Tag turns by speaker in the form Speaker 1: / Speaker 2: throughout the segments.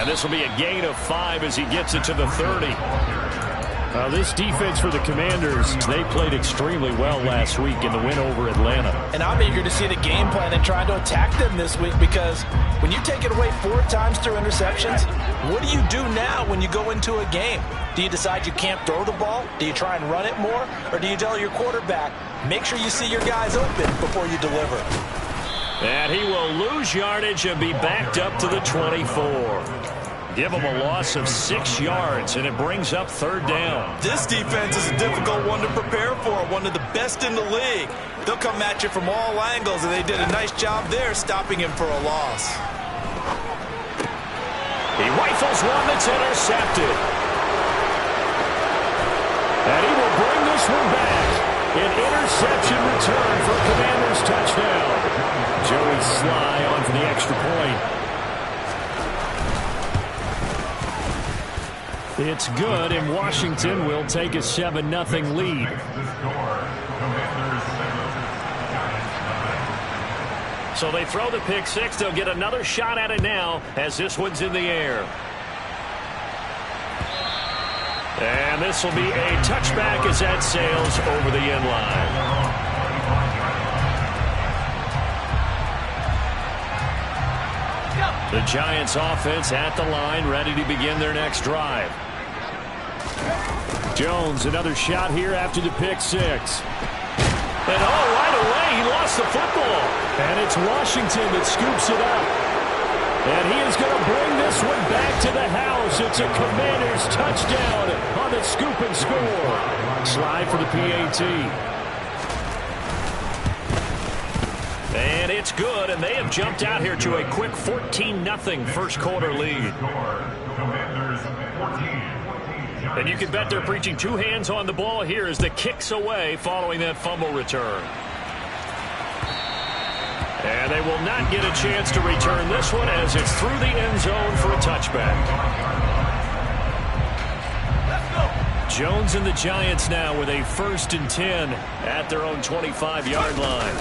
Speaker 1: And this will be a gain of 5 as he gets it to the 30.
Speaker 2: This defense for the Commanders, they played extremely well last week in the win over Atlanta.
Speaker 3: And I'm eager to see the game plan and trying to attack them this week, because when you take it away 4 times through interceptions, what do you do now when you go into a game? Do you decide you can't throw the ball? Do you try and run it more? Or do you tell your quarterback, make sure you see your guys open before you deliver?
Speaker 1: And he will lose yardage and be backed up to the 24. Give him a loss of 6 yards, and it brings up 3rd down.
Speaker 4: This defense is a difficult one to prepare for, one of the best in the league. They'll come at you from all angles, and they did a nice job there stopping him for a loss.
Speaker 1: He rifles one that's intercepted. And he will bring this one back. An interception return for Commanders touchdown. Joey Sly on for the extra point. It's good, and Washington will take a 7-0 lead. So they throw the pick six. They'll get another shot at it now as this one's in the air. And this will be a touchback as that sails over the end line. The Giants offense at the line, ready to begin their next drive. Jones, another shot here after the pick six. And right away, he lost the football. And it's Washington that scoops it up. And he is going to bring this one back to the house. It's a Commanders touchdown on the scoop and score. Slide for the PAT. And it's good, and they have jumped out here to a quick 14-0 first quarter lead. And you can bet they're preaching 2 hands on the ball here as the kick's away following that fumble return. And they will not get a chance to return this one as it's through the end zone for a touchback. Jones and the Giants now with a 1st and 10 at their own 25-yard line.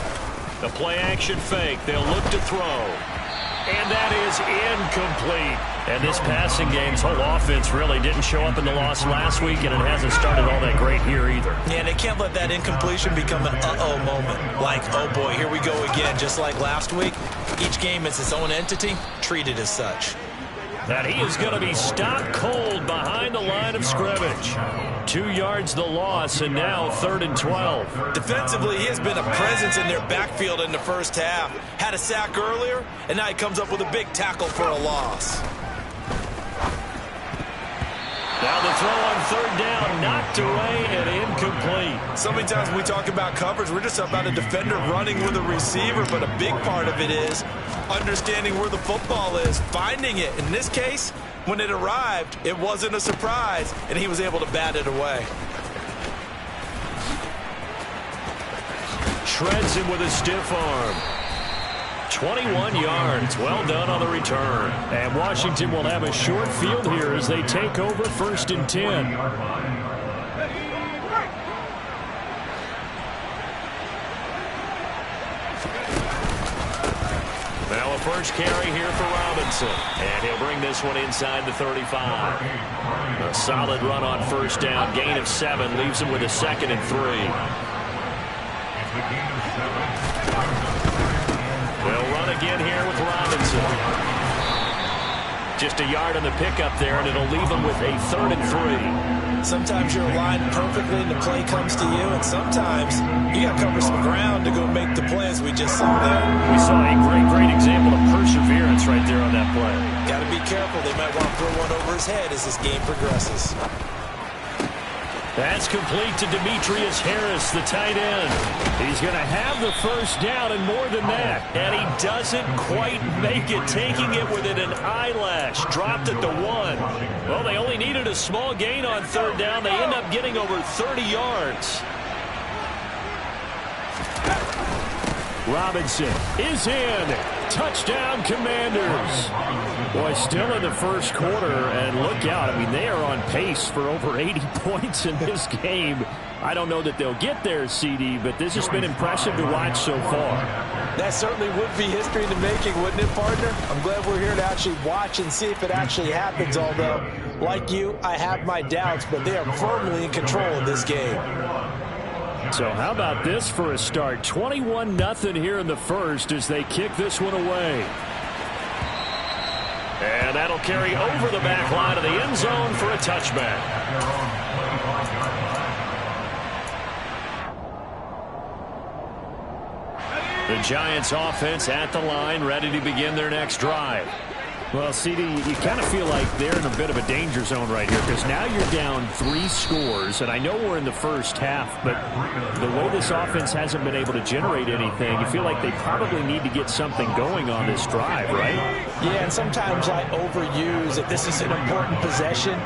Speaker 1: The play-action fake. They'll look to throw. And that is incomplete. And this passing game's whole offense really didn't show up in the loss last week, and it hasn't started all that great here either.
Speaker 3: Yeah, they can't let that incompletion become an uh-oh moment. Like, oh boy, here we go again. Just like last week, each game is its own entity, treated as such.
Speaker 1: That he is going to be stopped cold behind the line of scrimmage. 2 yards the loss, and now 3rd and 12.
Speaker 4: Defensively, he has been a presence in their backfield in the first half. Had a sack earlier, and now he comes up with a big tackle for a loss.
Speaker 1: Now the throw on 3rd down, knocked away and incomplete.
Speaker 4: So many times when we talk about coverage, we're just about a defender running with a receiver, but a big part of it is understanding where the football is, finding it. In this case, when it arrived, it wasn't a surprise, and he was able to bat it away.
Speaker 1: Shreds him with a stiff arm. 21 yards. Well done on the return. And Washington will have a short field here as they take over 1st and 10. Now a first carry here for Robinson. And he'll bring this one inside the 35. A solid run on 1st down. Gain of 7. Leaves him with a 2nd and 3. They'll run again here with Robinson. Just a yard on the pickup there, and it'll leave him with a 3rd and 3.
Speaker 3: Sometimes you're aligned perfectly and the play comes to you, and sometimes you got to cover some ground to go make the play, as we just saw there.
Speaker 1: We saw a great example of perseverance right there on that play.
Speaker 3: Got to be careful. They might want to throw one over his head as this game progresses.
Speaker 1: That's complete to Demetrius Harris, the tight end. He's going to have the 1st down and more than that. And he doesn't quite make it, taking it within an eyelash. Dropped at the 1. Well, they only needed a small gain on 3rd down. They end up getting over 30 yards. Robinson is in.
Speaker 2: Touchdown, Commanders. Boy, still in the first quarter, and look out. I mean, they are on pace for over 80 points in this game. I don't know that they'll get there, CD, but this has been impressive to watch so far.
Speaker 3: That certainly would be history in the making, wouldn't it, partner? I'm glad we're here to actually watch and see if it actually happens, although, like you, I have my doubts, but they are firmly in control of this game.
Speaker 2: So how about this for a start? 21-0 here in the first as they kick this one away.
Speaker 1: And that'll carry over the back line of the end zone for a touchback. The Giants offense at the line, ready to begin their next drive.
Speaker 2: Well, CD, you kind of feel like they're in a bit of a danger zone right here because now you're down 3 scores, and I know we're in the first half, but the way this offense hasn't been able to generate anything, you feel like they probably need to get something going on this drive, right?
Speaker 3: Yeah, and sometimes I overuse that this is an important possession.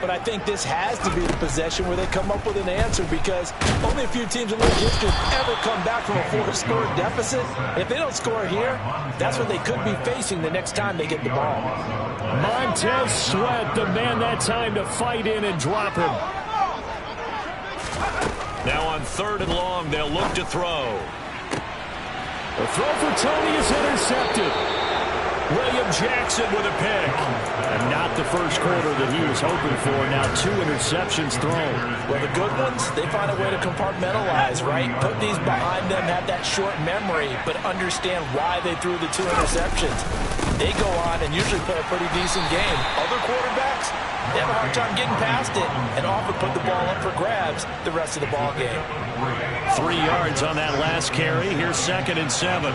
Speaker 3: But I think this has to be the possession where they come up with an answer because only a few teams in their history have ever come back from a 4-score deficit. If they don't score here, that's what they could be facing the next time they get the ball.
Speaker 2: Montez Sweat, the man that time to fight in and drop him.
Speaker 1: Now on 3rd and long, they'll look to throw.
Speaker 2: The throw for Tony is intercepted.
Speaker 1: William Jackson with a pick.
Speaker 2: And not the first quarter that he was hoping for. Now 2 interceptions thrown.
Speaker 3: Well, the good ones, they find a way to compartmentalize, right? Put these behind them, have that short memory, but understand why they threw the 2 interceptions. They go on and usually play a pretty decent game. Other quarterbacks, they have a hard time getting past it and often put the ball up for grabs the rest of the ball game.
Speaker 1: 3 yards on that last carry. Here's 2nd and 7.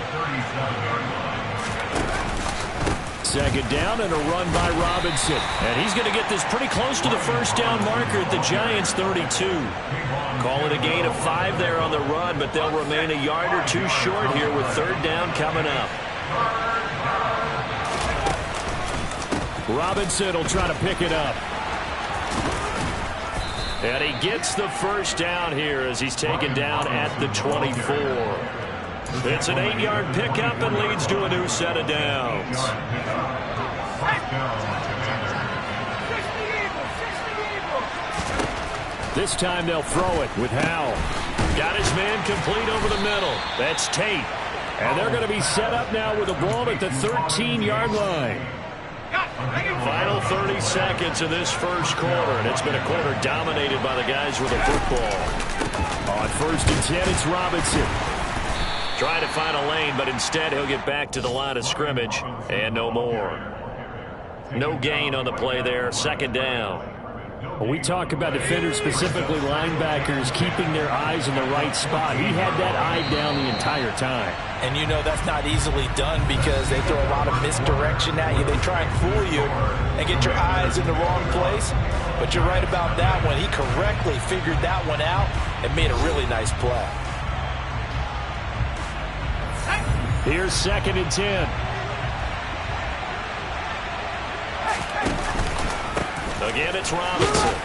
Speaker 2: Second down and a run by Robinson.
Speaker 1: And he's going to get this pretty close to the first down marker at the Giants' 32. Call it a gain of 5 there on the run, but they'll remain a yard or 2 short here with 3rd down coming up.
Speaker 2: Robinson will try to pick it up.
Speaker 1: And he gets the first down here as he's taken down at the 24. It's an 8-yard pickup and leads to a new set of downs.
Speaker 2: This time they'll throw it with Howell.
Speaker 1: Got his man complete over the middle. That's Tate.
Speaker 2: And they're going to be set up now with a ball at the 13-yard line.
Speaker 1: Final 30 seconds of this first quarter, and it's been a quarter dominated by the guys with the football.
Speaker 2: On 1st and 10, it's Robinson.
Speaker 1: Trying to find a lane, but instead he'll get back to the line of scrimmage and no more. No gain on the play there. 2nd down.
Speaker 2: When we talk about defenders, specifically linebackers, keeping their eyes in the right spot, he had that eye down the entire time.
Speaker 3: And you know that's not easily done because they throw a lot of misdirection at you. They try and fool you and get your eyes in the wrong place. But you're right about that one. He correctly figured that one out and made a really nice play.
Speaker 2: Here's 2nd and 10.
Speaker 1: Again, it's Robinson.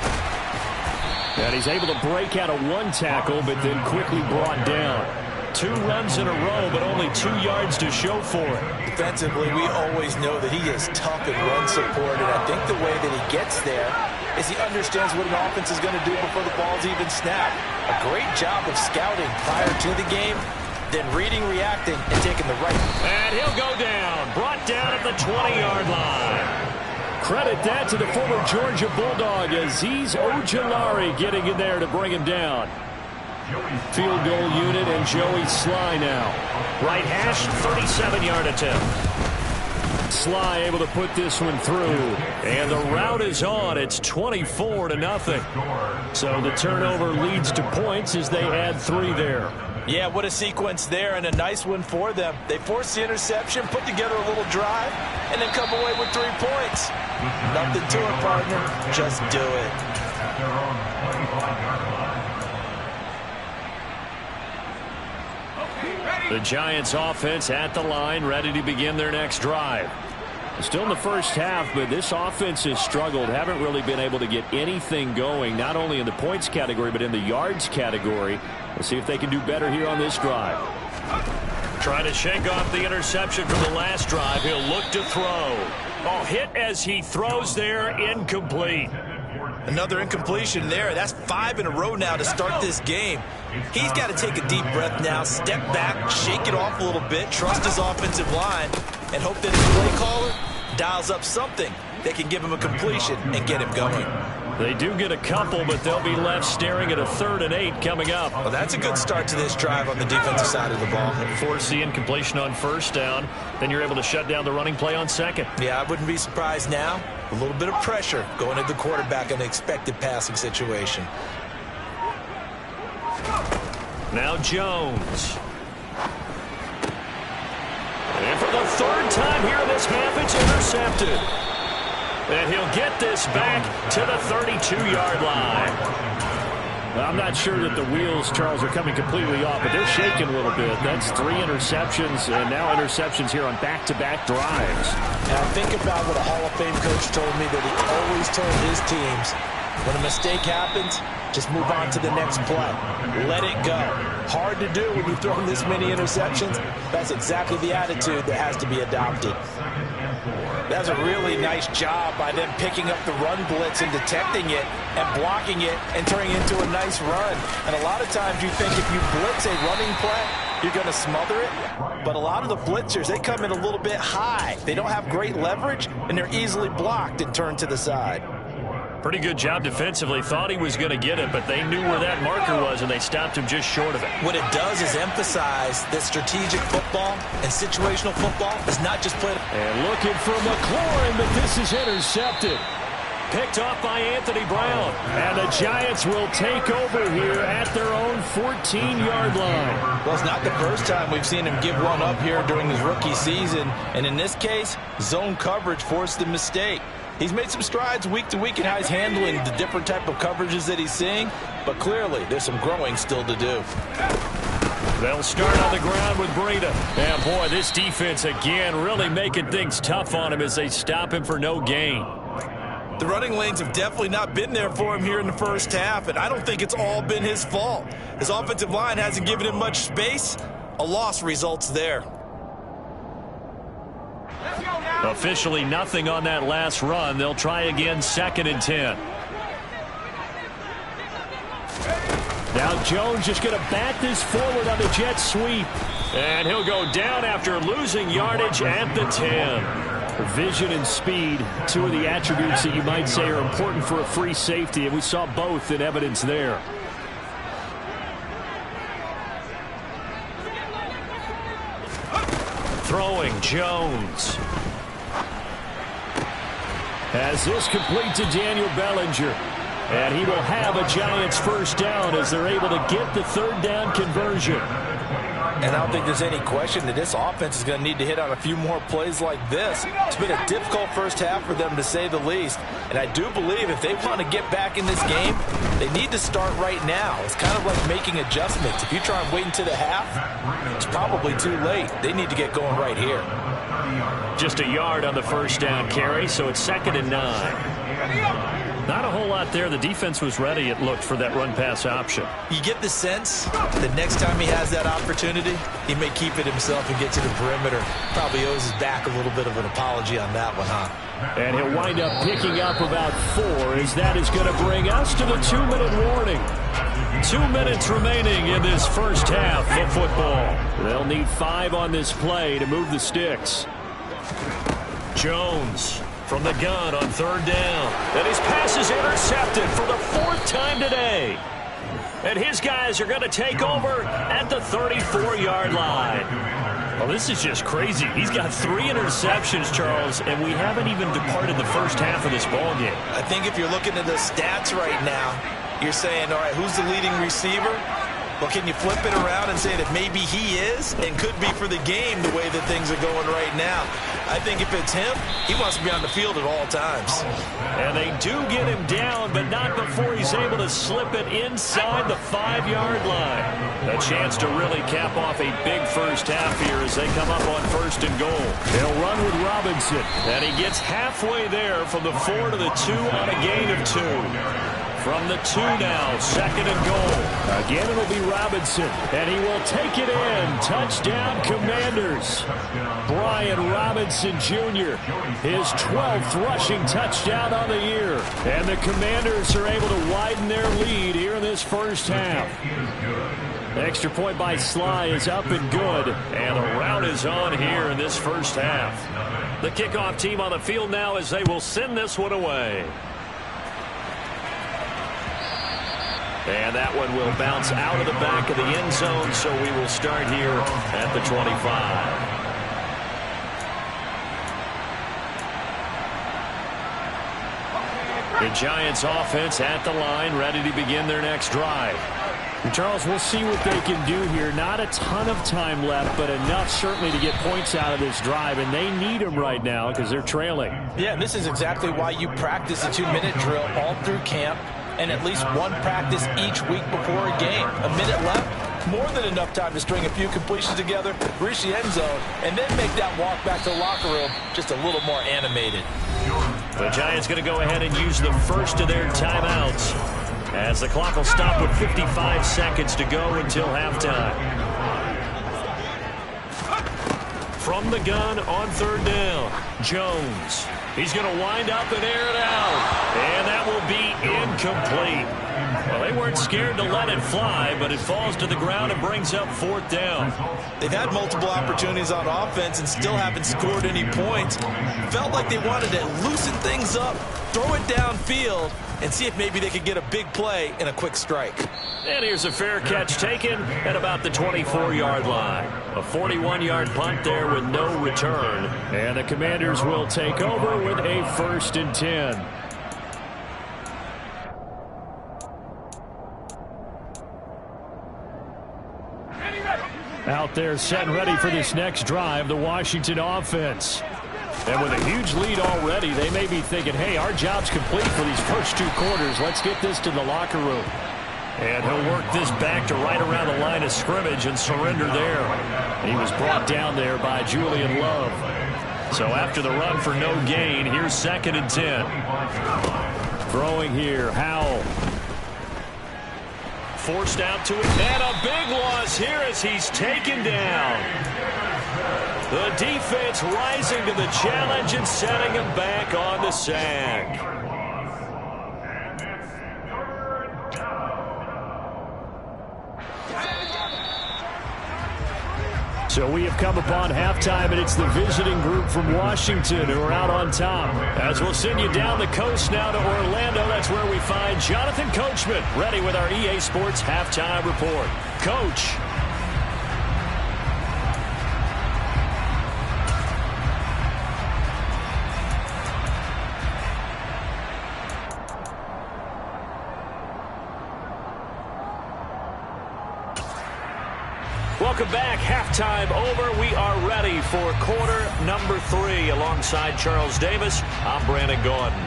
Speaker 2: And he's able to break out of 1 tackle, but then quickly brought down.
Speaker 1: 2 runs in a row, but only 2 yards to show for it.
Speaker 3: Defensively, we always know that he is tough in run support, and I think the way that he gets there is he understands what an offense is going to do before the ball's even snapped. A great job of scouting prior to the game, then reading, reacting, and taking the right.
Speaker 1: And he'll go down. Brought down at the 20-yard line.
Speaker 2: Credit that to the former Georgia Bulldog, Azeez Ojulari getting in there to bring him down. Field goal unit and Joey Sly now.
Speaker 1: Right hash, 37-yard attempt.
Speaker 2: Sly able to put this one through.
Speaker 1: And the route is on. It's 24-0.
Speaker 2: So the turnover leads to points as they add 3 there.
Speaker 3: Yeah, what a sequence there, and a nice one for them. They force the interception, put together a little drive, and then come away with 3 points. Nothing to it, partner. Just do it.
Speaker 1: The Giants offense at the line, ready to begin their next drive.
Speaker 2: Still in the first half, but this offense has struggled. Haven't really been able to get anything going, not only in the points category, but in the yards category. We'll see if they can do better here on this drive.
Speaker 1: Trying to shake off the interception from the last drive. He'll look to throw. Oh, hit as he throws there, incomplete.
Speaker 4: Another incompletion there. That's 5 in a row now to start this game. He's got to take a deep breath now, step back, shake it off a little bit, trust his offensive line, and hope that his play caller dials up something that can give him a completion and get him going.
Speaker 1: They do get a couple, but they'll be left staring at a 3rd and 8 coming up.
Speaker 4: Well, that's a good start to this drive on the defensive side of the ball.
Speaker 1: Force the incompletion on 1st down. Then you're able to shut down the running play on 2nd.
Speaker 4: Yeah, I wouldn't be surprised now. A little bit of pressure going at the quarterback in an expected passing situation.
Speaker 1: Now Jones. And for the 3rd time here in this half, it's intercepted. And he'll get this back to the 32-yard line.
Speaker 2: Well, I'm not sure that the wheels, Charles, are coming completely off, but they're shaking a little bit. That's 3 interceptions, and now interceptions here on back-to-back drives.
Speaker 3: And I think about what a Hall of Fame coach told me that he always told his teams, when a mistake happens, just move on to the next play. Let it go. Hard to do when you've thrown this many interceptions. That's exactly the attitude that has to be adopted. That's a really nice job by them picking up the run blitz and detecting it and blocking it and turning it into a nice run. And a lot of times you think if you blitz a running play, you're going to smother it. But a lot of the blitzers, they come in a little bit high. They don't have great leverage, and they're easily blocked and turned to the side.
Speaker 1: Pretty good job defensively. Thought he was going to get it, but they knew where that marker was, and they stopped him just short of it.
Speaker 4: What it does is emphasize that strategic football and situational football is not just played.
Speaker 2: And looking for McLaurin, but this is intercepted.
Speaker 1: Picked off by Anthony Brown.
Speaker 2: And the Giants will take over here at their own 14-yard line.
Speaker 3: Well, it's not the first time we've seen him give one up here during his rookie season. And in this case, zone coverage forced the mistake. He's made some strides week to week in how he's handling the different type of coverages that he's seeing, but clearly there's some growing still to do.
Speaker 1: They'll start on the ground with Breida. And boy, this defense again really making things tough on him as they stop him for no gain.
Speaker 4: The running lanes have definitely not been there for him here in the first half, and I don't think it's all been his fault. His offensive line hasn't given him much space. A loss results there.
Speaker 1: Officially nothing on that last run. They'll try again 2nd and 10.
Speaker 2: Now Jones just going to bat this forward on the jet sweep.
Speaker 1: And he'll go down after losing yardage at the 10.
Speaker 2: Vision and speed, 2 of the attributes that you might say are important for a free safety, and we saw both in evidence there.
Speaker 1: Throwing Jones.
Speaker 2: As this complete to Daniel Bellinger. And he will have a Giants 1st down as they're able to get the 3rd down conversion.
Speaker 3: And I don't think there's any question that this offense is going to need to hit on a few more plays like this. It's been a difficult first half for them, to say the least. And I do believe if they want to get back in this game, they need to start right now. It's kind of like making adjustments. If you try and wait until the half, it's probably too late. They need to get going right here.
Speaker 1: Just a yard on the 1st down carry, so it's 2nd and 9. Not a whole lot there. The defense was ready, it looked, for that run-pass option.
Speaker 4: You get the sense that next time he has that opportunity, he may keep it himself and get to the perimeter. Probably owes his back a little bit of an apology on that one, huh?
Speaker 2: And he'll wind up picking up about 4, as that is going to bring us to the 2-minute warning.
Speaker 1: 2 minutes remaining in this first half of football.
Speaker 2: They'll need 5 on this play to move the sticks.
Speaker 1: Jones from the gun on 3rd down. And his pass is intercepted for the 4th time today. And his guys are going to take over at the 34-yard line. Well, this is just crazy. He's got 3 interceptions, Charles, and we haven't even departed the first half of this ball game.
Speaker 4: I think if you're looking at the stats right now, you're saying, all right, who's the leading receiver? Well, can you flip it around and say that maybe he is and could be for the game the way that things are going right now? I think if it's him, he wants to be on the field at all times.
Speaker 1: And they do get him down, but not before he's able to slip it inside the 5-yard line. A chance to really cap off a big first half here as they come up on 1st and goal.
Speaker 2: They'll run with Robinson.
Speaker 1: And he gets halfway there from the 4 to the 2 on a gain of 2. From the 2 now, 2nd and goal.
Speaker 2: Again, it'll be Robinson, and he will take it in. Touchdown, Commanders. Brian Robinson Jr., his 12th rushing touchdown on the year. And the Commanders are able to widen their lead here in this first half. Extra point by Sly is up and good.
Speaker 1: And the rout is on here in this first half. The kickoff team on the field now as they will send this one away. And that one will bounce out of the back of the end zone, so we will start here at the 25. The Giants offense at the line, ready to begin their next drive.
Speaker 2: And Charles, we'll see what they can do here. Not a ton of time left, but enough certainly to get points out of this drive, and they need them right now because they're trailing.
Speaker 3: Yeah, and this is exactly why you practice a 2-minute drill all through camp and at least one practice each week before a game. A minute left, more than enough time to string a few completions together, reach the end zone, and then make that walk back to the locker room just a little more animated.
Speaker 1: The Giants going to go ahead and use the first of their timeouts as the clock will stop with 55 seconds to go until halftime. From the gun on 3rd down, Jones. He's going to wind up and air it out. And that will be incomplete. Well, they weren't scared to let it fly, but it falls to the ground and brings up 4th down.
Speaker 4: They've had multiple opportunities on offense and still haven't scored any points. Felt like they wanted to loosen things up, throw it downfield, and see if maybe they could get a big play and a quick strike.
Speaker 1: And here's a fair catch taken at about the 24-yard line. A 41-yard punt there with no return.
Speaker 2: And the Commanders will take over with a 1st and 10. Out there set and ready for this next drive, the Washington offense. And with a huge lead already, they may be thinking, hey, our job's complete for these first 2 quarters. Let's get this to the locker room.
Speaker 1: And he'll work this back to right around the line of scrimmage and surrender there.
Speaker 2: He was brought down there by Julian Love.
Speaker 1: So after the run for no gain, here's 2nd and 10.
Speaker 2: Throwing here, Howell.
Speaker 1: Forced out to it, and a big loss here as he's taken down. The defense rising to the challenge and setting him back on the sack.
Speaker 2: So we have come upon halftime, and it's the visiting group from Washington who are out on top.
Speaker 1: As we'll send you down the coast now to Orlando, that's where we find Jonathan Coachman, ready with our EA Sports Halftime Report. Coach. Welcome back. Halftime over. We are ready for quarter number 3. Alongside Charles Davis, I'm Brandon Gordon.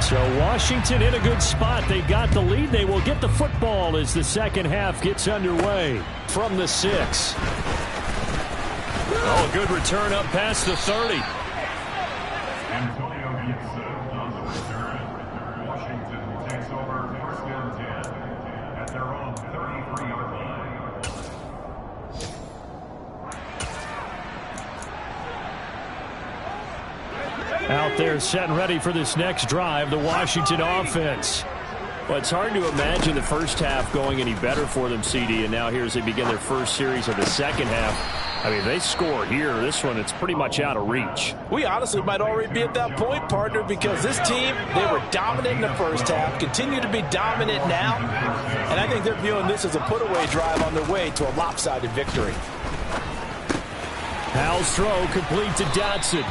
Speaker 2: So Washington in a good spot. They got the lead. They will get the football as the second half gets underway from the 6.
Speaker 1: Oh, good return up past the 30.
Speaker 2: Out there set and ready for this next drive, the Washington offense. Well, it's hard to imagine the first half going any better for them, CD, and now here as they begin their first series of the second half. I mean, they score here. This one, it's pretty much out of reach.
Speaker 3: We honestly might already be at that point, partner, because this team, they were dominant in the first half, continue to be dominant now, and I think they're viewing this as a put-away drive on their way to a lopsided victory.
Speaker 2: Howell's throw complete to Dotson.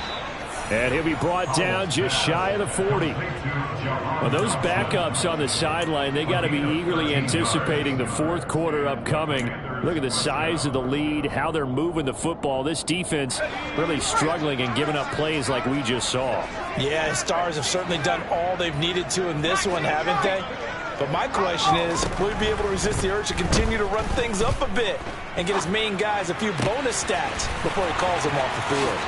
Speaker 2: And he'll be brought down just shy of the 40. Well, those backups on the sideline, they got to be eagerly anticipating the fourth quarter upcoming. Look at the size of the lead, how they're moving the football. This defense really struggling and giving up plays like we just saw.
Speaker 3: Yeah, Stars have certainly done all they've needed to in this one, haven't they? But my question is, will he be able to resist the urge to continue to run things up a bit and get his main guys a few bonus stats before he calls them off the field?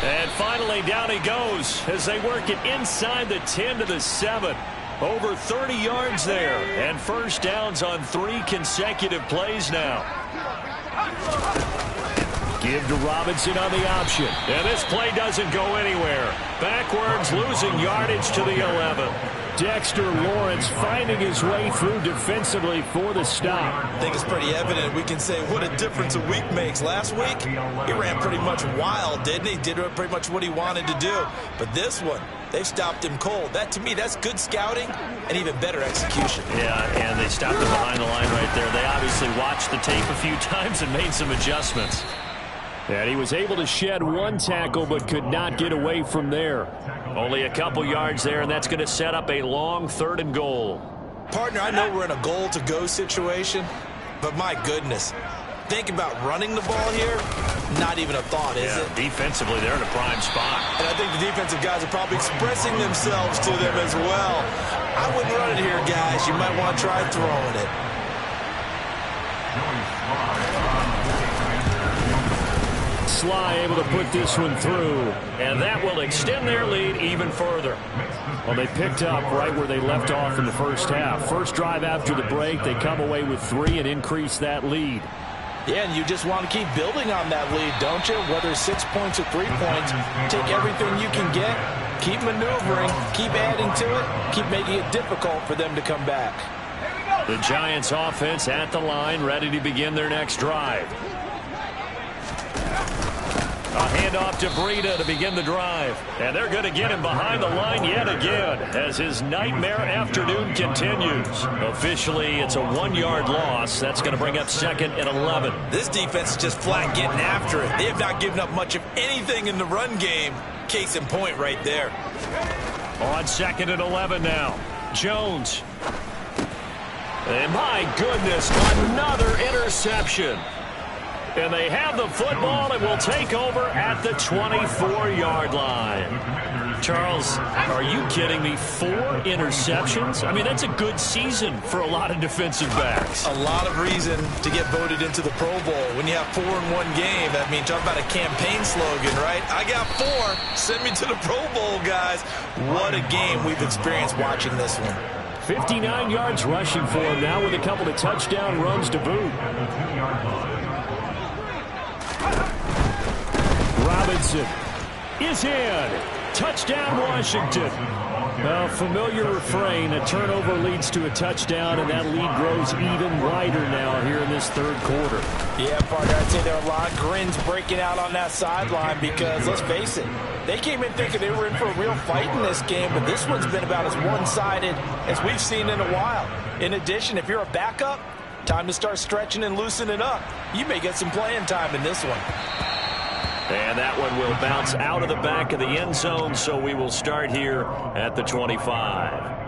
Speaker 1: And finally, down he goes as they work it inside the 10 to the 7. Over 30 yards there, and first downs on 3 consecutive plays now. Give to Robinson on the option. And this play doesn't go anywhere. Backwards, losing yardage to the 11. Dexter Lawrence finding his way through defensively for the stop.
Speaker 4: I think it's pretty evident. We can say what a difference a week makes. Last week, he ran pretty much wild, didn't he? Did pretty much what he wanted to do. But this one, they've stopped him cold. That, to me, that's good scouting and even better execution.
Speaker 1: Yeah, and they stopped him behind the line right there. They obviously watched the tape a few times and made some adjustments.
Speaker 2: And he was able to shed 1 tackle but could not get away from there.
Speaker 1: Only a couple yards there, and that's going to set up a long 3rd and goal.
Speaker 4: Partner, I know we're in a goal-to-go situation, but my goodness, think about running the ball here. Not even a thought, is it?
Speaker 1: Defensively, they're in a prime spot.
Speaker 4: And I think the defensive guys are probably expressing themselves to them as well. I wouldn't run it here, guys. You might want to try throwing it.
Speaker 2: Sly able to put this one through.
Speaker 1: And that will extend their lead even further.
Speaker 2: Well, they picked up right where they left off in the first half. First drive after the break, they come away with 3 and increase that lead.
Speaker 3: Yeah, and you just want to keep building on that lead, don't you? Whether 6 points or 3 points, take everything you can get, keep maneuvering, keep adding to it, keep making it difficult for them to come back.
Speaker 1: The Giants offense at the line, ready to begin their next drive. A handoff to Breida to begin the drive. And they're going to get him behind the line yet again as his nightmare afternoon continues. Officially, it's a 1-yard loss. That's going to bring up 2nd and 11.
Speaker 4: This defense is just flat getting after it. They have not given up much of anything in the run game. Case in point right there.
Speaker 1: On 2nd and 11 now. Jones. And my goodness, another interception. And they have the football and will take over at the 24-yard line. Charles, are you kidding me? 4 interceptions? I mean, that's a good season for a lot of defensive backs.
Speaker 4: A lot of reason to get voted into the Pro Bowl. When you have 4 in one game, I mean, talk about a campaign slogan, right? I got 4. Send me to the Pro Bowl, guys. What a game we've experienced watching this one.
Speaker 2: 59 yards rushing for him now with a couple of touchdown runs to boot. Robinson is in. Touchdown, Washington. Well, familiar refrain. A turnover leads to a touchdown, and that lead grows even wider now here in this 3rd quarter.
Speaker 3: Yeah, partner, I'd say there are a lot of grins breaking out on that sideline because, let's face it, they came in thinking they were in for a real fight in this game, but this one's been about as one-sided as we've seen in a while. In addition, if you're a backup, time to start stretching and loosening up. You may get some playing time in this one.
Speaker 1: And that one will bounce out of the back of the end zone, so we will start here at the 25.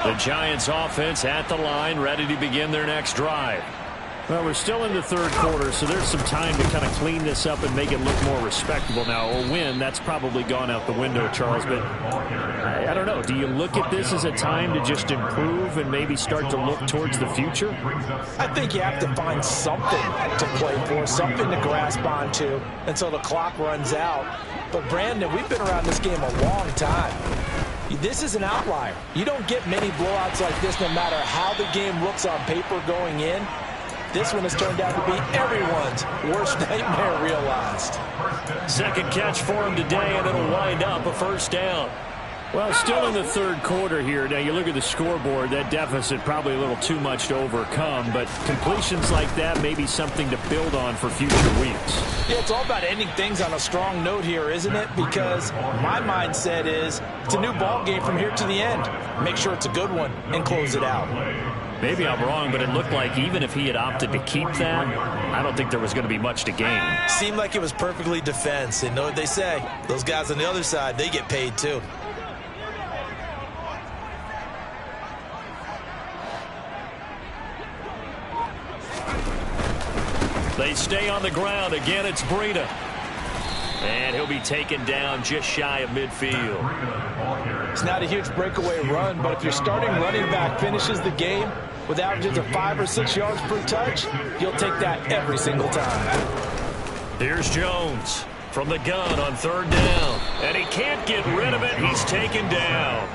Speaker 1: The Giants offense at the line, ready to begin their next drive.
Speaker 2: Well, we're still in the 3rd quarter, so there's some time to kind of clean this up and make it look more respectable now. A win, that's probably gone out the window, Charles, but I don't know. Do you look at this as a time to just improve and maybe start to look towards the future?
Speaker 3: I think you have to find something to play for, something to grasp onto until the clock runs out. But, Brandon, we've been around this game a long time. This is an outlier. You don't get many blowouts like this no matter how the game looks on paper going in. This one has turned out to be everyone's worst nightmare realized.
Speaker 1: 2nd catch for him today, and it'll wind up a 1st down.
Speaker 2: Well, still in the 3rd quarter here. Now, you look at the scoreboard, that deficit probably a little too much to overcome, but completions like that may be something to build on for future weeks.
Speaker 3: Yeah, it's all about ending things on a strong note here, isn't it? Because my mindset is it's a new ball game from here to the end. Make sure it's a good one and close it out.
Speaker 1: Maybe I'm wrong, but it looked like even if he had opted to keep that, I don't think there was going to be much to gain.
Speaker 4: Seemed like it was perfectly defense. And know what they say? Those guys on the other side, they get paid too.
Speaker 1: They stay on the ground. Again, it's Breida. And he'll be taken down just shy of midfield.
Speaker 3: It's not a huge breakaway run, but if your starting running back finishes the game with averages of 5 or 6 yards per touch, you'll take that every single time.
Speaker 1: Here's Jones from the gun on 3rd down. And he can't get rid of it. He's taken down.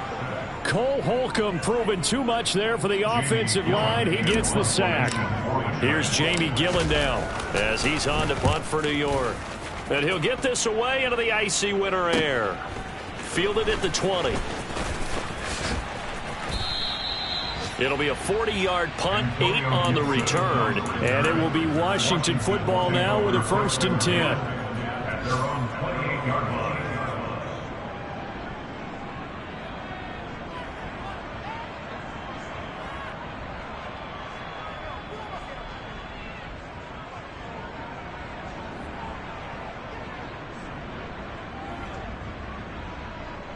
Speaker 2: Cole Holcomb proving too much there for the offensive line. He gets the sack.
Speaker 1: Here's Jamie Gillen now as he's on to punt for New York. And he'll get this away into the icy winter air. Fielded at the 20. It'll be a 40-yard punt, 8 on the return.
Speaker 2: And it will be Washington football now with a 1st and 10.